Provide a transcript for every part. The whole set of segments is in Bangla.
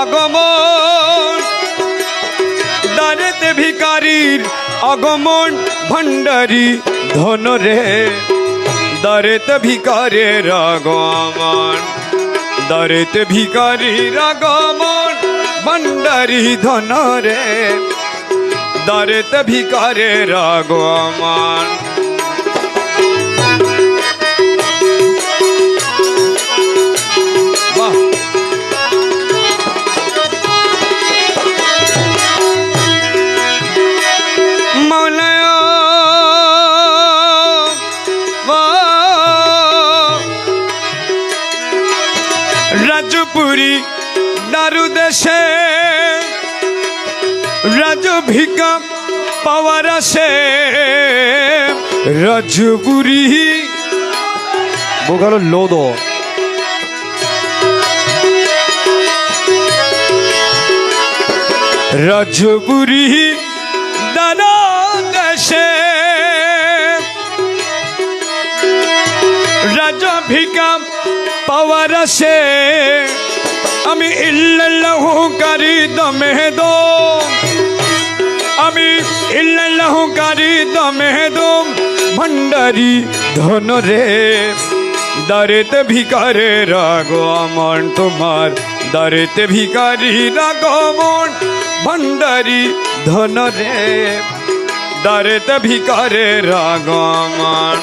আগমন দারেতে ভিকারির আগমন ভান্ডারি ধন রে দারেতে ভিকারের আগমন দারেতে ভিকারির আগমন ভান্ডারি ধন রে দারেতে ভিকারের আগমন রাজপুরী দারু দেশে রাজ ভিকা পাওয়ার আসে রাজপুরী 뭐가로 로도 রাজপুরী দারু দেশে রাজ ভিকা পাওয়ার আসে আমি ইল্লাল্লাহু কারি দমে দো আমি ইল্লাল্লাহু কারি দমে দো ভান্ডারি ধন রে দারেতে ভিকারের আগমন তোমার দারেতে ভিকারির আগমন ভান্ডারি ধন রে দারেতে ভিকারের আগমন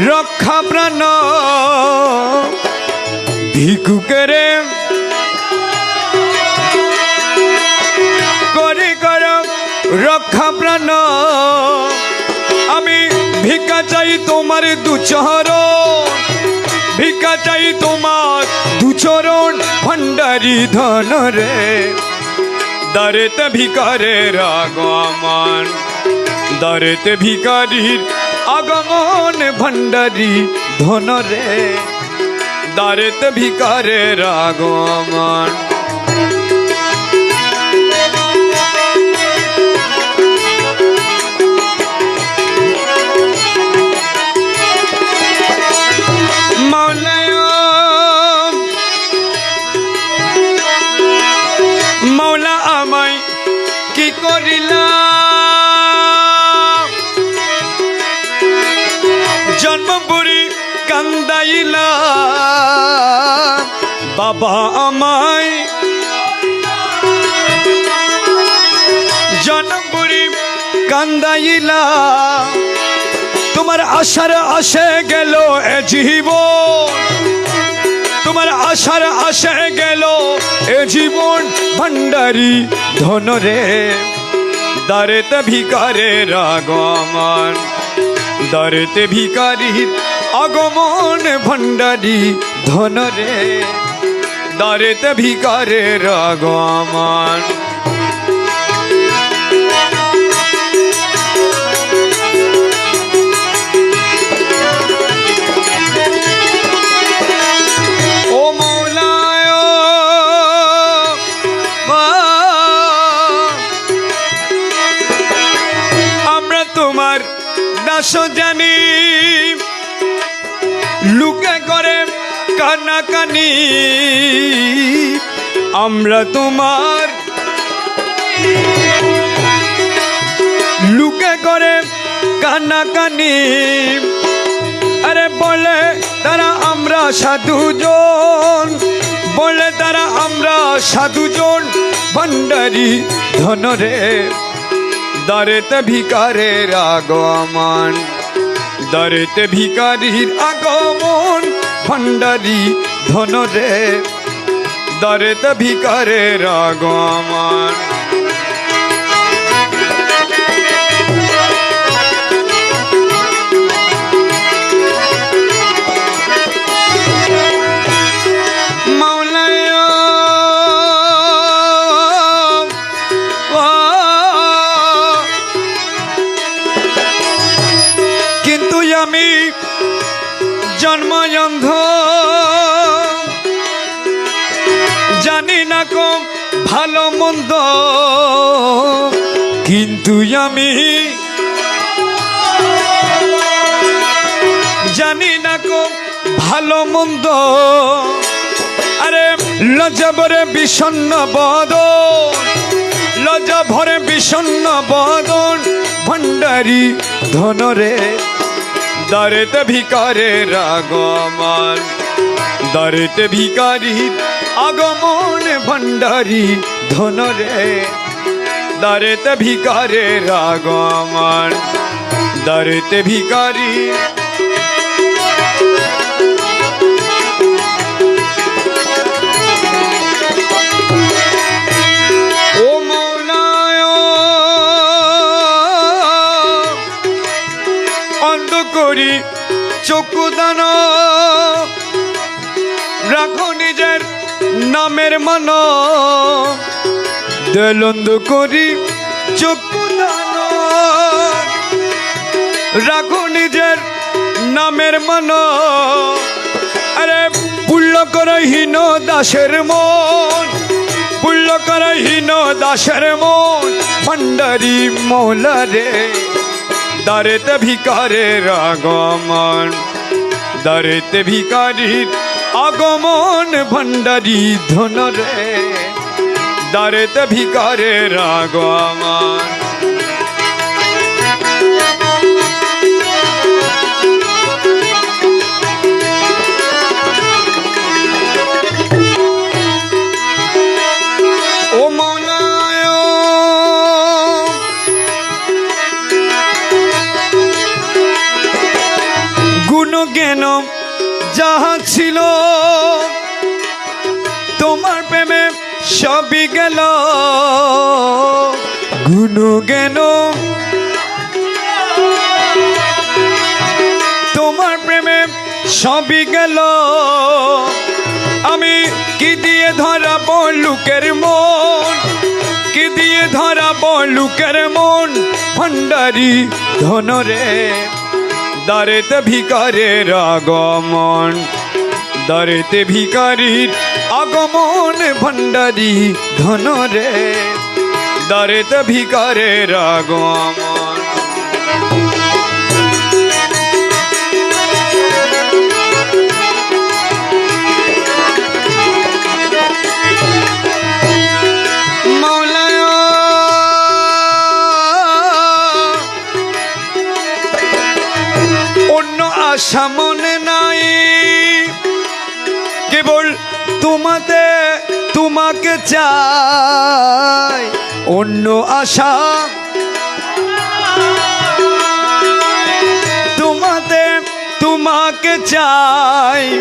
রক্ষা প্রাণ ভিক্ষুকেরে করে কর রক্ষা প্রাণ আমি ভিক্ষা চাই তোমার দুচরণ ভিক্ষা চাই তোমার দুচরণ ভান্ডারি ধন রে দারেতে ভিকারের আগমন দারেতে ভিকারির আগমন ভান্ডারি ধন রে দারেতে ভিকারের আগমন মৌলা আমায় কি করিলা জন্মপুরি কান্দাইলা বাবা আমায় জন্মপুরি কান্দাইলা তোমার আশার আসে গেল এ জীবন তোমার আশার আসে গেল এ জীবন ভান্ডারি ধন রে দারেতে ভিকারের আগমন দারেতে ভিকারির আগমন ভান্ডারি ধন রে দারেতে ভিকারের আগমন ও মৌলায় আমরা তোমার দাস জানি লুকে করে কানাকানি আমরা তোমার লুকে করে কানাকানি আরে বলে তারা আমরা সাধুজন বলে তারা আমরা সাধুজন ভান্ডারি ধন রে দারেতে ভিকারের আগমন দারেতে ভিকারির আগমন ভান্ডারি ধন রে দারেতে ভিকারের আগমন জন্মই অন্ধ জানি না কো ভালো মন্দ কিন্তু আমি জানি না কো ভালো মন্দ আরে লজ্জা ভরে বিষণ্ণ বদন লজ্জা ভরে বিষণ্ণ বদন ভণ্ডারী ধনরে দারেতে ভিকারের আগমন দারেতে ভিকারীর আগমন ভণ্ডারী ধনরে দারেতে ভিকারের আগমন দারেতে ভিকারী করি চক্ষুদান রাখো নিজের নামের মান দেলন্দ করি চক্ষুদান রাখো নিজের নামের মান আরে পুল্য কর হীন দাসের মন পুল্য কর হীন দাসের মন ভণ্ডারী মৌলা রে দারেতে ভিকারের আগমন দারেতে ভিকারীর আগমন ভণ্ডারী ধনরে দারেতে ভিকারের আগমন ও মৌলায় গুণ জ্ঞান যাহা ছিল তোমার প্রেমে সবই গেল গুণ জ্ঞান তোমার প্রেমে সবই গেল আমি কি দিয়ে ধরাবো লোকের মন কি দিয়ে ধরাবো লোকের মন ভণ্ডারী ধনরে দারেতে ভিকারের আগমন দারেতে ভিকারীর আগমন ভণ্ডারী ধনরে দারেতে ভিকারের আগমন আশা মনে নাই কেবল তোমাকে চাই অন্য আশা তোমাকে চাই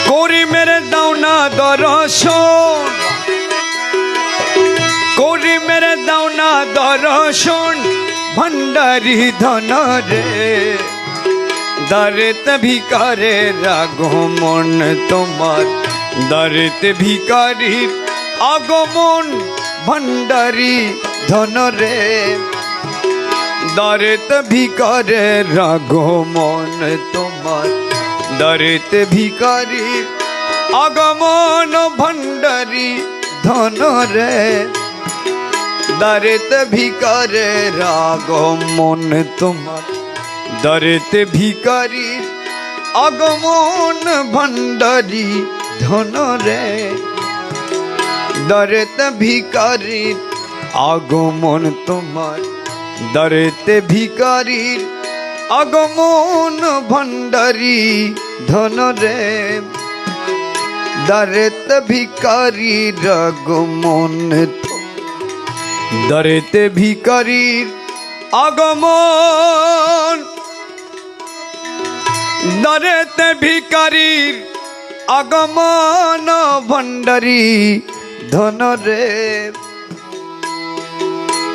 করি মেরে দাও না দর্শন করি মেরে দাও না দর্শন ভণ্ডারী ধনরে দারেতে ভিকারের আগমন তোমার দারেতে ভিকারীর আগমন ভণ্ডারী ধনরে দারেতে ভিকারের আগমন তোমার দারেতে ভিকারীর আগমন ভণ্ডারী ধনরে দারেতে ভিকারের আগমন তোমার দারেতে ভিকারীর আগমন ভণ্ডারী ধনরে দারেতে ভিকারীর আগমন তোমার দারেতে ভিকারীর আগমন ভণ্ডারী ধনরে দারেতে ভিকারীর আগমন দারেতে ভিকারীর আগমন দারেতে ভিকারীর আগমন ভণ্ডারী ধনরে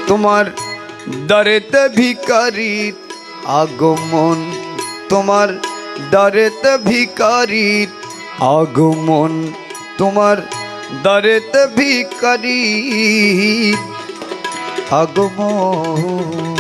তোমার দারেতে ভিকারীর আগমন তোমার দারেতে ভিকারীর আগমন তোমার দারেতে ভিকারীর আগমন